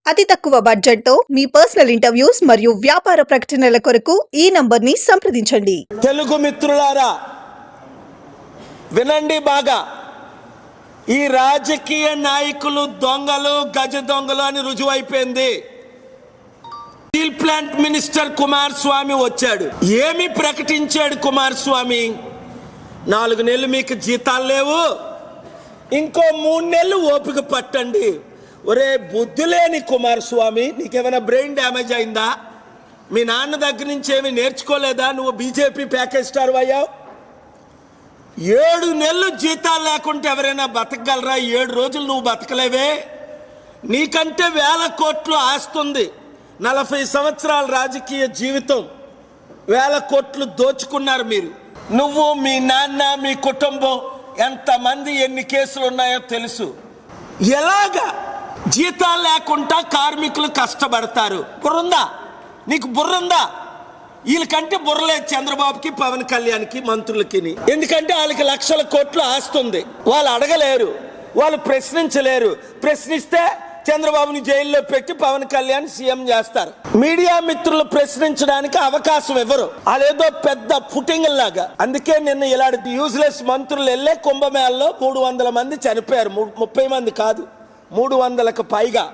అతి తక్కువ బడ్జెట్ తో మీ పర్సనల్ ఇంటర్వ్యూస్ మరియు వ్యాపార ప్రకటనల కొరకు ఈ నంబర్ ని సంప్రదించండి. తెలుగు మిత్రులారా వినండి బాగా. ఈ రాజకీయ నాయకులు దొంగలు, గజ దొంగలు అని రుజువైపోయింది. స్టీల్ ప్లాంట్ మినిస్టర్ కుమారస్వామి వచ్చాడు. ఏమి ప్రకటించాడు కుమారస్వామి? 4 నెలలు మీకు జీతాలు లేవు, ఇంకో 3 నెలలు ఓపిక పట్టండి. ఒరే బుద్ధి లేని కుమారస్వామి, నీకేమైనా బ్రెయిన్ డ్యామేజ్ అయిందా? మీ నాన్న దగ్గర నుంచి ఏమి నేర్చుకోలేదా? నువ్వు బీజేపీ ప్యాకేజ్ స్టార్ అయ్యావు. 7 నెలలు జీతాలు లేకుంటే ఎవరైనా బతకగలరా? 7 రోజులు నువ్వు బతకలేవే. నీకంటే 1000 కోట్లు ఆస్తుంది. 40 సంవత్సరాల రాజకీయ జీవితం, 1000 కోట్లు దోచుకున్నారు మీరు. నువ్వు, మీ నాన్న, మీ కుటుంబం, ఎంతమంది ఎన్ని కేసులు ఉన్నాయో తెలుసు. ఎలాగా జీతాలు లేకుండా కార్మికులు కష్టపడతారు? బుర్రుందా నీకు? బుర్రుందా? వీళ్ళకంటే బుర్రలేదు చంద్రబాబుకి, పవన్ కళ్యాణ్కి, మంత్రులకి. ఎందుకంటే వాళ్ళకి లక్షల కోట్లు ఆస్తుంది. వాళ్ళు అడగలేరు, వాళ్ళు ప్రశ్నించలేరు. ప్రశ్నిస్తే చంద్రబాబుని జైల్లో పెట్టి పవన్ కళ్యాణ్ సీఎం చేస్తారు. మీడియా మిత్రులు ప్రశ్నించడానికి అవకాశం ఇవ్వరు. అదేదో పెద్ద ఫుటింగ్ లాగా. అందుకే నిన్న ఇలాంటి యూజ్లెస్ మంత్రులు వెళ్ళే కుంభమేళలో 300 మంది చనిపోయారు. 30 మంది కాదు, 300కు పైగా.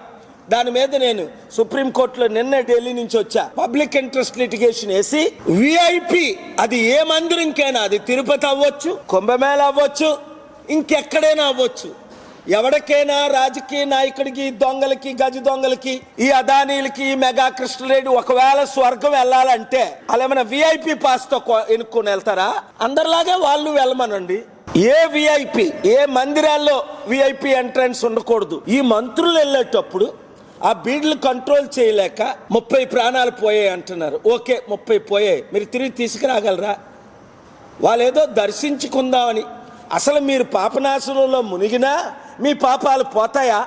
దాని మీద నేను సుప్రీంకోర్టులో నిన్న ఢిల్లీ నుంచి వచ్చా. పబ్లిక్ ఇంట్రెస్ట్ లిటిగేషన్ వేసి విఐపి, అది ఏ మందిరంకైనా, అది తిరుపతి అవ్వచ్చు, కుంభమేళ అవ్వచ్చు, ఇంకెక్కడైనా అవ్వచ్చు, ఎవరికైనా రాజకీయ నాయకుడికి, దొంగలకి, గజ దొంగలకి, ఈ అదానీలకి, ఈ మెగా కృష్ణరెడ్డి ఒకవేళ స్వర్గం వెళ్ళాలంటే వాళ్ళేమైనా విఐపి పాస్ తో ఎన్నుకొని వెళ్తారా? అందరిలాగే వాళ్ళు వెళ్ళమనండి. ఏ విఐపి, ఏ మందిరాల్లో విఐపి ఎంట్రన్స్ ఉండకూడదు. ఈ మంత్రులు వెళ్ళేటప్పుడు ఆ బీడ్లు కంట్రోల్ చేయలేక 30 ప్రాణాలు పోయాయి అంటున్నారు. ఓకే, 30 పోయాయి, మీరు తిరిగి తీసుకురాగలరా? వాళ్ళేదో దర్శించుకుందామని. అసలు మీరు పాపనాశనంలో మునిగినా మీ పాపాలు పోతాయా?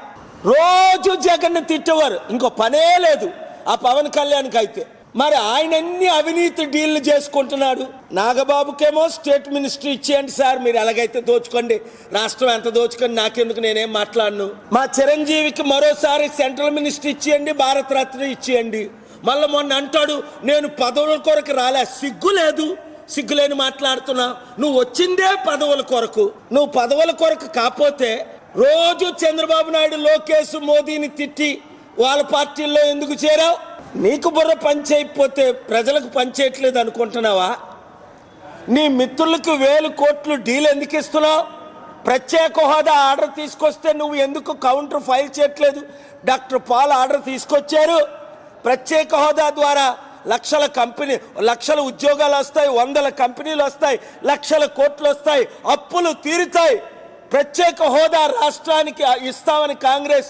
రోజు జగన్ తిట్టేవారు, ఇంకో పనే లేదు ఆ పవన్ కళ్యాణ్కి అయితే. మరి ఆయన ఎన్ని అవినీతి డీళ్లు చేసుకుంటున్నాడు. నాగబాబుకేమో స్టేట్ మినిస్ట్రీ ఇచ్చేయండి సార్, మీరు ఎలాగైతే దోచుకోండి, రాష్ట్రం ఎంత దోచుకొని నాకెందుకు, నేనేం మాట్లాడను. మా చిరంజీవికి మరోసారి సెంట్రల్ మినిస్ట్రీ ఇచ్చేయండి, భారత రత్న ఇచ్చేయండి. మళ్ళీ మొన్న అంటాడు నేను పదవుల కొరకు రాలే. సిగ్గు లేదు, సిగ్గులేని మాట్లాడుతున్నా. నువ్వు వచ్చిందే పదవుల కొరకు. నువ్వు పదవుల కొరకు కాకపోతే రోజు చంద్రబాబు నాయుడు, లోకేష్, మోదీని తిట్టి వాళ్ళ పార్టీల్లో ఎందుకు చేరావు? నీకు బుర్ర పనిచేయకపోతే ప్రజలకు పనిచేయట్లేదు అనుకుంటున్నావా? నీ మిత్రులకు 1000 కోట్లు డీల్ ఎందుకు ఇస్తున్నావు? ప్రత్యేక హోదా ఆర్డర్ తీసుకొస్తే నువ్వు ఎందుకు కౌంటర్ ఫైల్ చేయట్లేదు? డాక్టర్ పాల్ ఆర్డర్ తీసుకొచ్చారు. ప్రత్యేక హోదా ద్వారా లక్షల ఉద్యోగాలు వస్తాయి, 100 కంపెనీలు వస్తాయి, లక్షల కోట్లు వస్తాయి, అప్పులు తీరుతాయి. ప్రత్యేక హోదా రాష్ట్రానికి ఇస్తామని కాంగ్రెస్,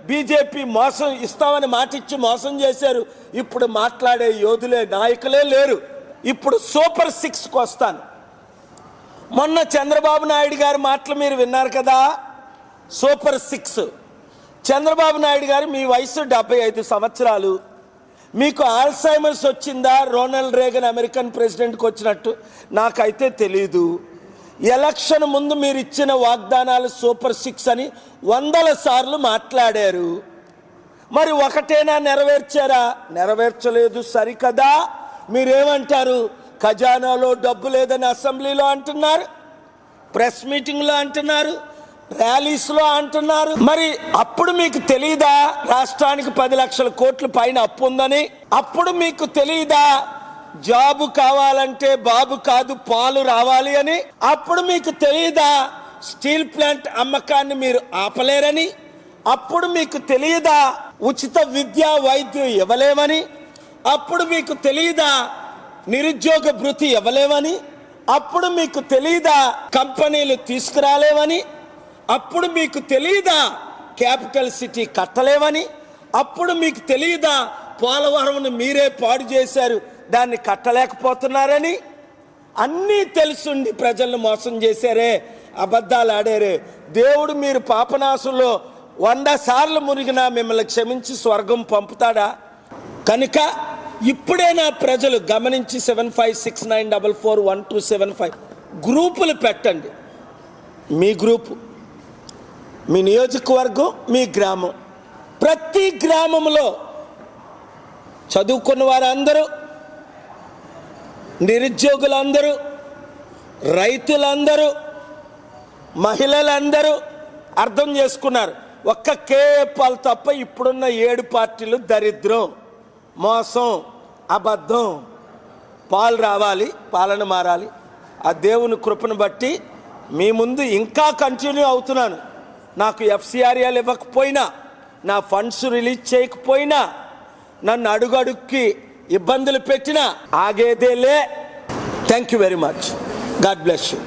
బీజేపీ మోసం ఇస్తామని మాటిచ్చి మోసం చేశారు. ఇప్పుడు మాట్లాడే యోధులే, నాయకులే లేరు. ఇప్పుడు సూపర్ 6కు వస్తాను. మొన్న చంద్రబాబు నాయుడు గారి మాటలు మీరు విన్నారు కదా. సూపర్ 6. చంద్రబాబు నాయుడు గారు, మీ వయసు 75 సంవత్సరాలు. మీకు ఆల్జైమర్స్ వచ్చిందా? రొనాల్డ్ రేగన్ అమెరికన్ ప్రెసిడెంట్కి వచ్చినట్టు నాకైతే తెలీదు. ఎలక్షన్ ముందు మీరు ఇచ్చిన వాగ్దానాలు సూపర్ 6 అని 100 సార్లు మాట్లాడారు. మరి ఒకటేనా నెరవేర్చారా? నెరవేర్చలేదు. సరికదా? మీరేమంటారు? ఖజానాలో డబ్బు లేదని అసెంబ్లీలో అంటున్నారు, ప్రెస్ మీటింగ్లో అంటున్నారు, ర్యాలీస్లో అంటున్నారు. మరి అప్పుడు మీకు తెలియదా రాష్ట్రానికి 10 లక్షల కోట్ల పైన అప్పు ఉందని? అప్పుడు మీకు తెలియదా జాబు కావాలంటే బాబు కాదు పాలు రావాలి అని? అప్పుడు మీకు తెలియదా స్టీల్ ప్లాంట్ అమ్మకాన్ని మీరు ఆపలేరని? అప్పుడు మీకు తెలియదా ఉచిత విద్యా వైద్యం ఇవ్వలేమని? అప్పుడు మీకు తెలియదా నిరుద్యోగ భృతి ఇవ్వలేమని? అప్పుడు మీకు తెలియదా కంపెనీలు తీసుకురాలేవని? అప్పుడు మీకు తెలియదా క్యాపిటల్ సిటీ కట్టలేవని? అప్పుడు మీకు తెలియదా పోలవరంను మీరే పాడు చేశారు, దాన్ని కట్టలేకపోతున్నారని? అన్నీ తెలుసుండి ప్రజలను మోసం చేశారే, అబద్ధాలు ఆడారే. దేవుడు మీరు పాపనాశంలో 100 సార్లు మునిగినా మిమ్మల్ని క్షమించి స్వర్గం పంపుతాడా? కనుక ఇప్పుడైనా ప్రజలు గమనించి 7569441275 గ్రూపులు పెట్టండి. మీ గ్రూపు, మీ నియోజకవర్గం, మీ గ్రామం, ప్రతి గ్రామంలో చదువుకున్న వారందరూ, నిరుద్యోగులందరూ, రైతులందరూ, మహిళలందరూ అర్థం చేసుకున్నారు. ఒక్క కేపాల్ తప్ప ఇప్పుడున్న 7 పార్టీలు దరిద్రం, మోసం, అబద్ధం. పాలు రావాలి, పాలన మారాలి. ఆ దేవుని కృపను బట్టి మీ ముందు ఇంకా కంటిన్యూ అవుతున్నాను. నాకు ఎఫ్సిఆర్ఏలు ఇవ్వకపోయినా, నా ఫండ్స్ రిలీజ్ చేయకపోయినా, నన్ను అడుగడుక్కి ఇబ్బందులు పెట్టినా ఆగేదేలే. Thank you very much. God bless you.